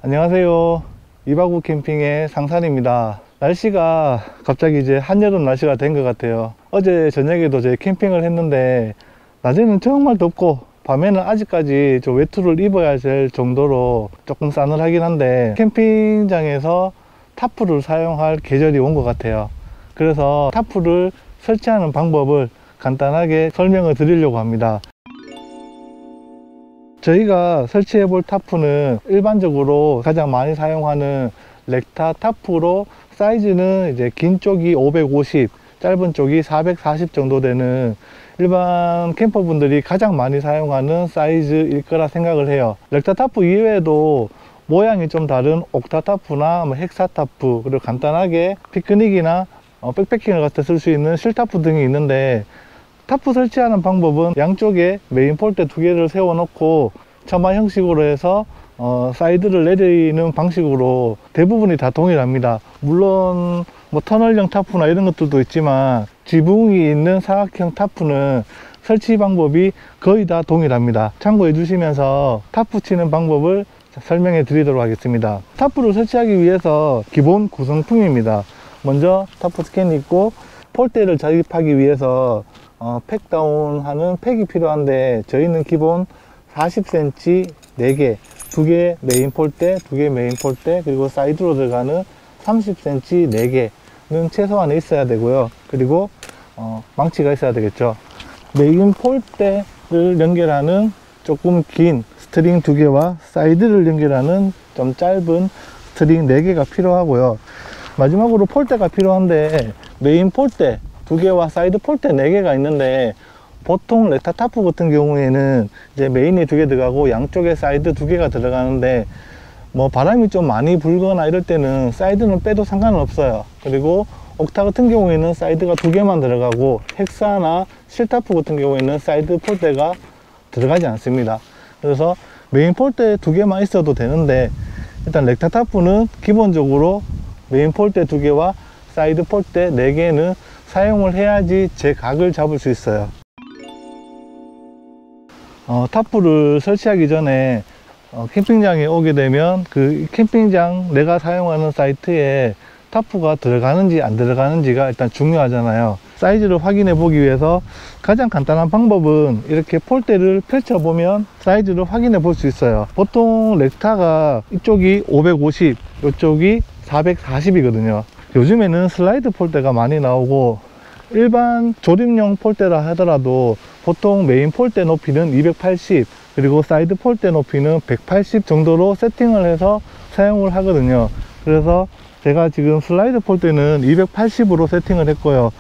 안녕하세요. 이바구 캠핑의 상산입니다. 날씨가 갑자기 이제 한여름 날씨가 된 것 같아요. 어제 저녁에도 저희 캠핑을 했는데 낮에는 정말 덥고 밤에는 아직까지 좀 외투를 입어야 될 정도로 조금 싸늘하긴 한데 캠핑장에서 타프를 사용할 계절이 온 것 같아요. 그래서 타프를 설치하는 방법을 간단하게 설명을 드리려고 합니다. 저희가 설치해 볼 타프는 일반적으로 가장 많이 사용하는 렉타 타프로 사이즈는 이제 긴 쪽이 550, 짧은 쪽이 440 정도 되는 일반 캠퍼분들이 가장 많이 사용하는 사이즈일 거라 생각을 해요. 렉타 타프 이외에도 모양이 좀 다른 옥타 타프나 헥사 타프, 그리고 간단하게 피크닉이나 백패킹을 갖다 쓸 수 있는 실타프 등이 있는데, 타프 설치하는 방법은 양쪽에 메인 폴대 두 개를 세워 놓고 처마 형식으로 해서 사이드를 내리는 방식으로 대부분이 다 동일합니다. 물론 뭐 터널형 타프나 이런 것들도 있지만 지붕이 있는 사각형 타프는 설치 방법이 거의 다 동일합니다. 참고해 주시면서 타프 치는 방법을 설명해 드리도록 하겠습니다. 타프를 설치하기 위해서 기본 구성품입니다. 먼저 타프 스캔이 있고, 폴대를 자립하기 위해서 팩다운 하는 팩이 필요한데, 저희는 기본 40cm 4개, 2개 메인 폴대, 2개 메인 폴대, 그리고 사이드로 들어가는 30cm 4개는 최소한에 있어야 되고요. 그리고 망치가 있어야 되겠죠. 메인 폴대를 연결하는 조금 긴 스트링 2개와 사이드를 연결하는 좀 짧은 스트링 4개가 필요하고요. 마지막으로 폴대가 필요한데, 메인 폴대 2개와 사이드 폴대 4개가 있는데, 보통 렉타 타프 같은 경우에는 이제 메인이 2개 들어가고 양쪽에 사이드 2개가 들어가는데, 뭐 바람이 좀 많이 불거나 이럴 때는 사이드는 빼도 상관은 없어요. 그리고 옥타 같은 경우에는 사이드가 2개만 들어가고, 헥사나 실타프 같은 경우에는 사이드 폴대가 들어가지 않습니다. 그래서 메인 폴대 2개만 있어도 되는데, 일단 렉타 타프는 기본적으로 메인 폴대 2개와 사이드 폴대 4개는 사용을 해야지 제 각을 잡을 수 있어요. 타프를 설치하기 전에 캠핑장에 오게 되면 그 캠핑장 내가 사용하는 사이트에 타프가 들어가는지 안 들어가는지가 일단 중요하잖아요. 사이즈를 확인해 보기 위해서 가장 간단한 방법은 이렇게 폴대를 펼쳐 보면 사이즈를 확인해 볼 수 있어요. 보통 렉타가 이쪽이 550, 이쪽이 440이거든요 요즘에는 슬라이드 폴대가 많이 나오고, 일반 조립용 폴대라 하더라도 보통 메인 폴대 높이는 280, 그리고 사이드 폴대 높이는 180 정도로 세팅을 해서 사용을 하거든요. 그래서 제가 지금 슬라이드 폴대는 280으로 세팅을 했고요.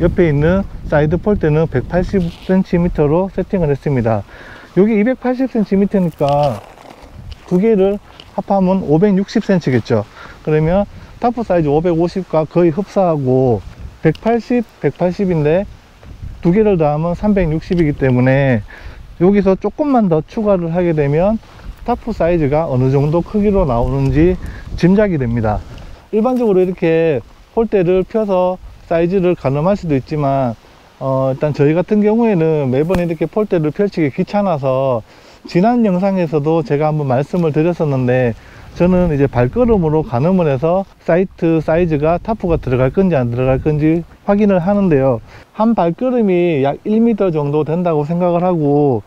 옆에 있는 사이드 폴대는 180cm로 세팅을 했습니다. 여기 280cm니까 두 개를 합하면 560cm겠죠. 그러면 타프 사이즈 550과 거의 흡사하고, 180, 180인데 두 개를 더하면 360이기 때문에 여기서 조금만 더 추가를 하게 되면 타프 사이즈가 어느 정도 크기로 나오는지 짐작이 됩니다. 일반적으로 이렇게 폴대를 펴서 사이즈를 가늠할 수도 있지만, 일단 저희 같은 경우에는 매번 이렇게 폴대를 펼치기 귀찮아서, 지난 영상에서도 제가 한번 말씀을 드렸었는데, 저는 이제 발걸음으로 가늠을 해서 사이트 사이즈가 타프가 들어갈 건지 안 들어갈 건지 확인을 하는데요. 한 발걸음이 약 1m 정도 된다고 생각을 하고,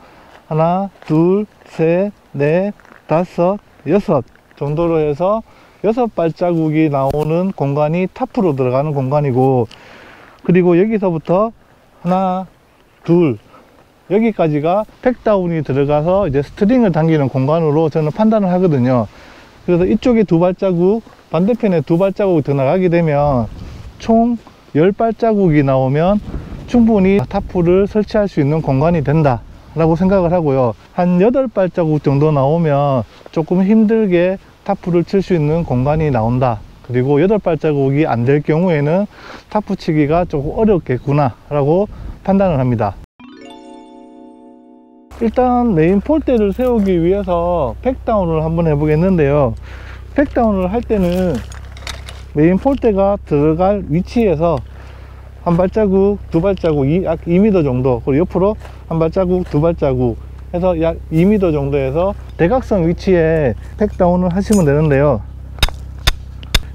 하나, 둘, 셋, 넷, 다섯, 여섯 정도로 해서 6발자국이 나오는 공간이 타프로 들어가는 공간이고, 그리고 여기서부터 하나, 둘, 여기까지가 팩다운이 들어가서 이제 스트링을 당기는 공간으로 저는 판단을 하거든요. 그래서 이쪽에 2발자국, 반대편에 2발자국이 더 나가게 되면 총 10발자국이 나오면 충분히 타프를 설치할 수 있는 공간이 된다 라고 생각을 하고요. 한 8발자국 정도 나오면 조금 힘들게 타프를 칠 수 있는 공간이 나온다. 그리고 8발자국이 안 될 경우에는 타프 치기가 조금 어렵겠구나 라고 판단을 합니다. 일단 메인 폴대를 세우기 위해서 팩다운을 한번 해 보겠는데요. 팩다운을 할 때는 메인 폴대가 들어갈 위치에서 한 발자국, 두 발자국, 약 2m 정도, 그리고 옆으로 한 발자국, 두 발자국 해서 약 2m 정도에서 대각선 위치에 팩 다운을 하시면 되는데요.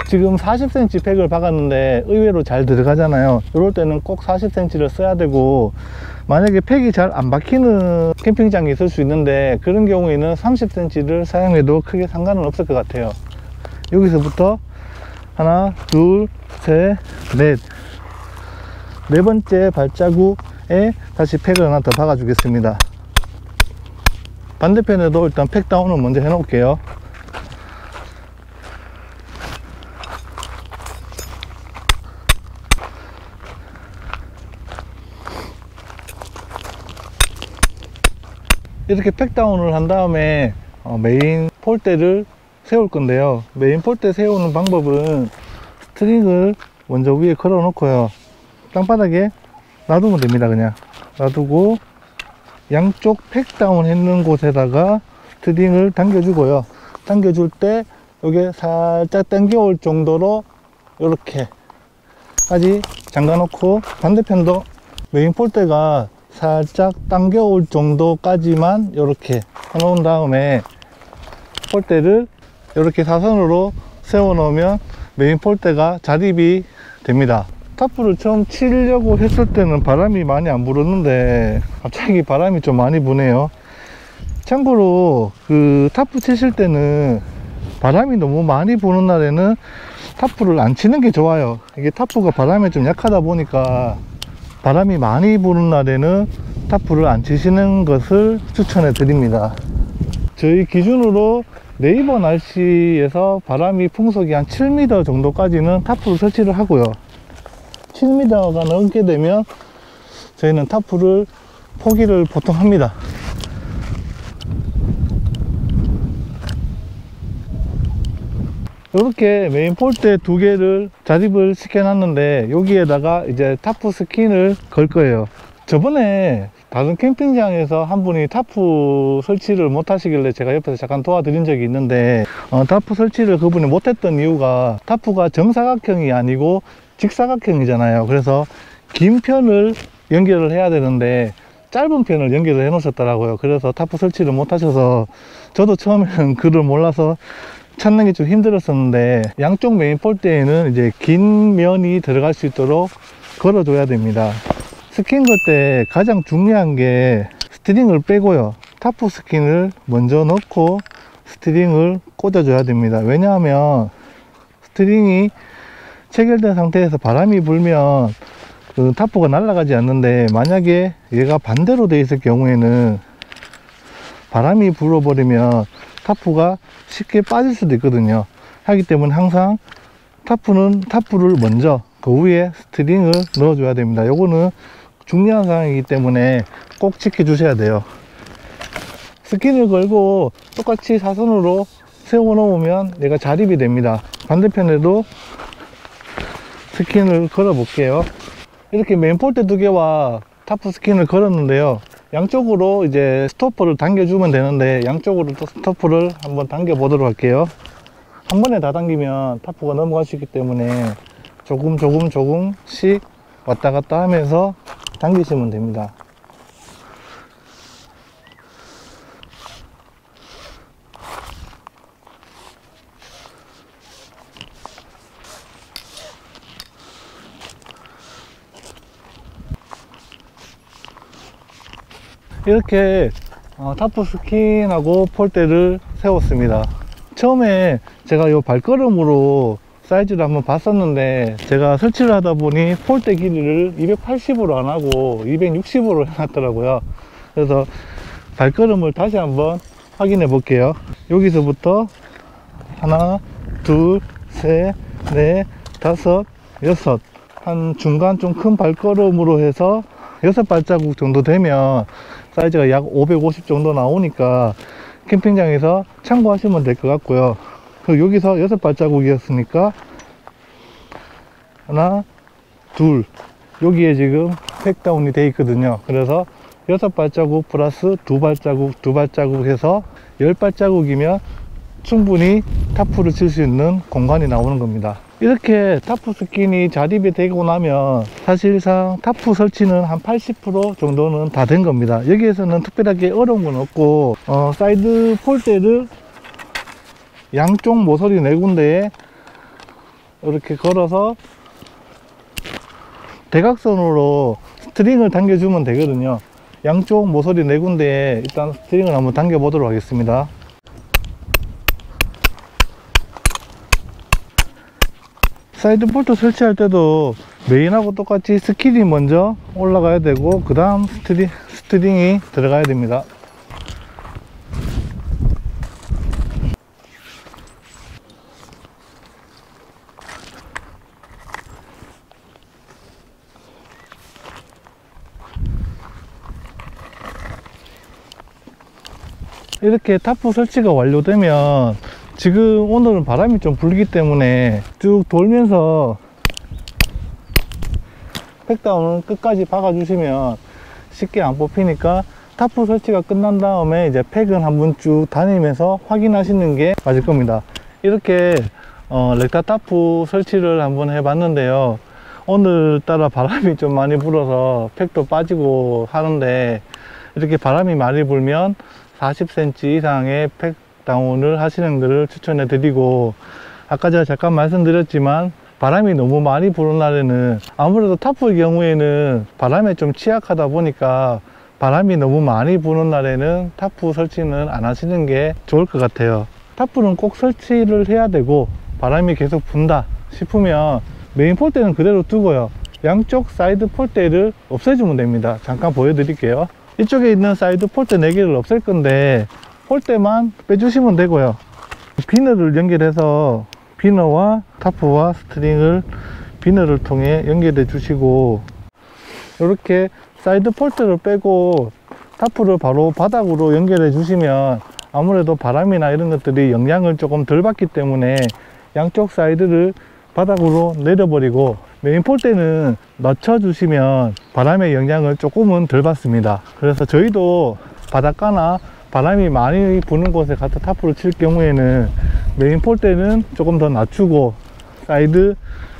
지금 40cm 팩을 박았는데 의외로 잘 들어가잖아요. 이럴 때는 꼭 40cm를 써야 되고, 만약에 팩이 잘 안 박히는 캠핑장이 있을 수 있는데 그런 경우에는 30cm를 사용해도 크게 상관은 없을 것 같아요. 여기서부터 하나, 둘, 셋, 넷, 네 번째 발자국에 다시 팩을 하나 더 박아 주겠습니다. 반대편에도 일단 팩 다운을 먼저 해 놓을게요. 이렇게 팩 다운을 한 다음에 메인 폴대를 세울 건데요. 메인 폴대 세우는 방법은 스트링을 먼저 위에 걸어 놓고요, 땅바닥에 놔두면 됩니다. 그냥 놔두고 양쪽 팩 다운 했는 곳에다가 스트링을 당겨 주고요, 당겨줄 때 여기 살짝 당겨올 정도로 이렇게까지 잠가 놓고, 반대편도 메인 폴대가 살짝 당겨올 정도까지만 이렇게 해놓은 다음에 폴대를 이렇게 사선으로 세워 놓으면 메인 폴대가 자립이 됩니다. 타프를 처음 치려고 했을 때는 바람이 많이 안 불었는데 갑자기 바람이 좀 많이 부네요. 참고로 그 타프 치실 때는 바람이 너무 많이 부는 날에는 타프를 안 치는 게 좋아요. 이게 타프가 바람에 좀 약하다 보니까 바람이 많이 부는 날에는 타프를 안 치시는 것을 추천해 드립니다. 저희 기준으로 네이버 날씨에서 바람이 풍속이 한 7m 정도까지는 타프를 설치를 하고요, 7m가 넘게 되면 저희는 타프를 포기를 보통 합니다. 이렇게 메인 폴대 두 개를 자립을 시켜 놨는데 여기에다가 이제 타프 스킨을 걸 거예요. 저번에 다른 캠핑장에서 한 분이 타프 설치를 못 하시길래 제가 옆에서 잠깐 도와드린 적이 있는데, 타프 설치를 그분이 못했던 이유가 타프가 정사각형이 아니고 직사각형이잖아요. 그래서 긴 편을 연결을 해야 되는데 짧은 편을 연결을 해 놓으셨더라고요. 그래서 타프 설치를 못 하셔서 저도 처음에는 그걸 몰라서 찾는 게 좀 힘들었었는데, 양쪽 메인 폴대에는 이제 긴 면이 들어갈 수 있도록 걸어 줘야 됩니다. 스킨 걸 때 가장 중요한 게 스트링을 빼고요, 타프 스킨을 먼저 넣고 스트링을 꽂아 줘야 됩니다. 왜냐하면 스트링이 체결된 상태에서 바람이 불면 그 타프가 날아가지 않는데, 만약에 얘가 반대로 되어 있을 경우에는 바람이 불어버리면 타프가 쉽게 빠질 수도 있거든요. 하기 때문에 항상 타프를 먼저 그 위에 스트링을 넣어 줘야 됩니다. 요거는 중요한 사항이기 때문에 꼭 지켜 주셔야 돼요. 스킨을 걸고 똑같이 사선으로 세워 놓으면 얘가 자립이 됩니다. 반대편에도 스킨을 걸어 볼게요. 이렇게 메인 폴대 두 개와 타프 스킨을 걸었는데요, 양쪽으로 이제 스토퍼를 당겨 주면 되는데 양쪽으로 또 스토퍼를 한번 당겨 보도록 할게요. 한 번에 다 당기면 타프가 넘어갈 수 있기 때문에 조금씩 왔다 갔다 하면서 당기시면 됩니다. 이렇게 타프 스킨하고 폴대를 세웠습니다. 처음에 제가 이 발걸음으로 사이즈를 한번 봤었는데, 제가 설치를 하다 보니 폴대 길이를 280으로 안 하고 260으로 해놨더라고요. 그래서 발걸음을 다시 한번 확인해 볼게요. 여기서부터 하나, 둘, 셋, 넷, 다섯, 여섯, 한 중간 좀 큰 발걸음으로 해서 6발자국 정도 되면 사이즈가 약 550 정도 나오니까 캠핑장에서 참고하시면 될 것 같고요. 그리고 여기서 6발자국이었으니까 하나, 둘, 여기에 지금 팩 다운이 되어 있거든요. 그래서 6발자국 플러스 2발자국 해서 10발자국이면 충분히 타프를 칠 수 있는 공간이 나오는 겁니다. 이렇게 타프 스킨이 자립이 되고 나면 사실상 타프 설치는 한 80% 정도는 다 된 겁니다. 여기에서는 특별하게 어려운 건 없고, 사이드 폴대를 양쪽 모서리 네 군데에 이렇게 걸어서 대각선으로 스트링을 당겨주면 되거든요. 양쪽 모서리 네 군데에 일단 스트링을 한번 당겨 보도록 하겠습니다. 사이드 폴트 설치할 때도 메인하고 똑같이 스킬이 먼저 올라가야 되고, 그 다음 스트링이 들어가야 됩니다. 이렇게 타프 설치가 완료되면, 지금 오늘은 바람이 좀 불기 때문에 쭉 돌면서 팩다운을 끝까지 박아 주시면 쉽게 안 뽑히니까, 타프 설치가 끝난 다음에 이제 팩은 한번 쭉 다니면서 확인하시는 게 맞을 겁니다. 이렇게 렉타 타프 설치를 한번 해 봤는데요, 오늘따라 바람이 좀 많이 불어서 팩도 빠지고 하는데, 이렇게 바람이 많이 불면 40cm 이상의 팩 다운을 하시는 것을 추천해 드리고, 아까 제가 잠깐 말씀드렸지만 바람이 너무 많이 부는 날에는, 아무래도 타프의 경우에는 바람에 좀 취약하다 보니까 바람이 너무 많이 부는 날에는 타프 설치는 안 하시는 게 좋을 것 같아요. 타프는 꼭 설치를 해야 되고, 바람이 계속 분다 싶으면 메인 폴대는 그대로 두고요, 양쪽 사이드 폴대를 없애주면 됩니다. 잠깐 보여드릴게요. 이쪽에 있는 사이드 폴대 4개를 없앨 건데, 폴대만 빼주시면 되고요, 비너를 연결해서 비너와 타프와 스트링을 비너를 통해 연결해 주시고, 이렇게 사이드 폴대를 빼고 타프를 바로 바닥으로 연결해 주시면 아무래도 바람이나 이런 것들이 영향을 조금 덜 받기 때문에 양쪽 사이드를 바닥으로 내려버리고, 메인 폴대는 낮춰 주시면 바람의 영향을 조금은 덜 받습니다. 그래서 저희도 바닷가나 바람이 많이 부는 곳에 가서 타프를 칠 경우에는 메인 폴대는 조금 더 낮추고, 사이드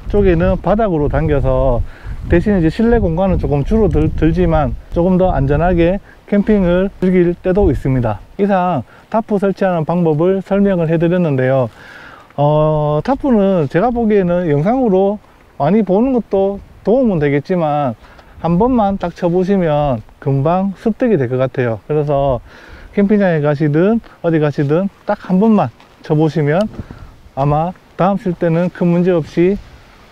쪽에는 바닥으로 당겨서, 대신 이제 실내 공간은 조금 줄어들지만 조금 더 안전하게 캠핑을 즐길 때도 있습니다. 이상 타프 설치하는 방법을 설명을 해 드렸는데요, 타프는 제가 보기에는 영상으로 많이 보는 것도 도움은 되겠지만, 한 번만 딱 쳐보시면 금방 습득이 될 것 같아요. 그래서 캠핑장에 가시든 어디 가시든 딱 한 번만 쳐보시면 아마 다음 칠 때는 큰 문제 없이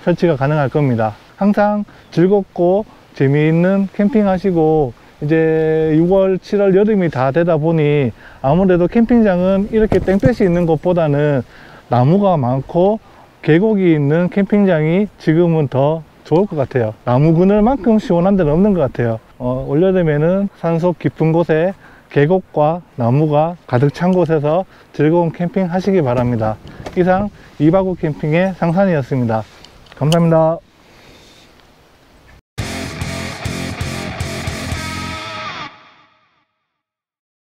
설치가 가능할 겁니다. 항상 즐겁고 재미있는 캠핑 하시고, 이제 6월 7월 여름이 다 되다 보니 아무래도 캠핑장은 이렇게 땡볕이 있는 것보다는 나무가 많고 계곡이 있는 캠핑장이 지금은 더 좋을 것 같아요. 나무 그늘만큼 시원한 데는 없는 것 같아요. 올여름에는 산속 깊은 곳에 계곡과 나무가 가득 찬 곳에서 즐거운 캠핑 하시기 바랍니다. 이상 2박 5 캠핑의 상산이었습니다. 감사합니다.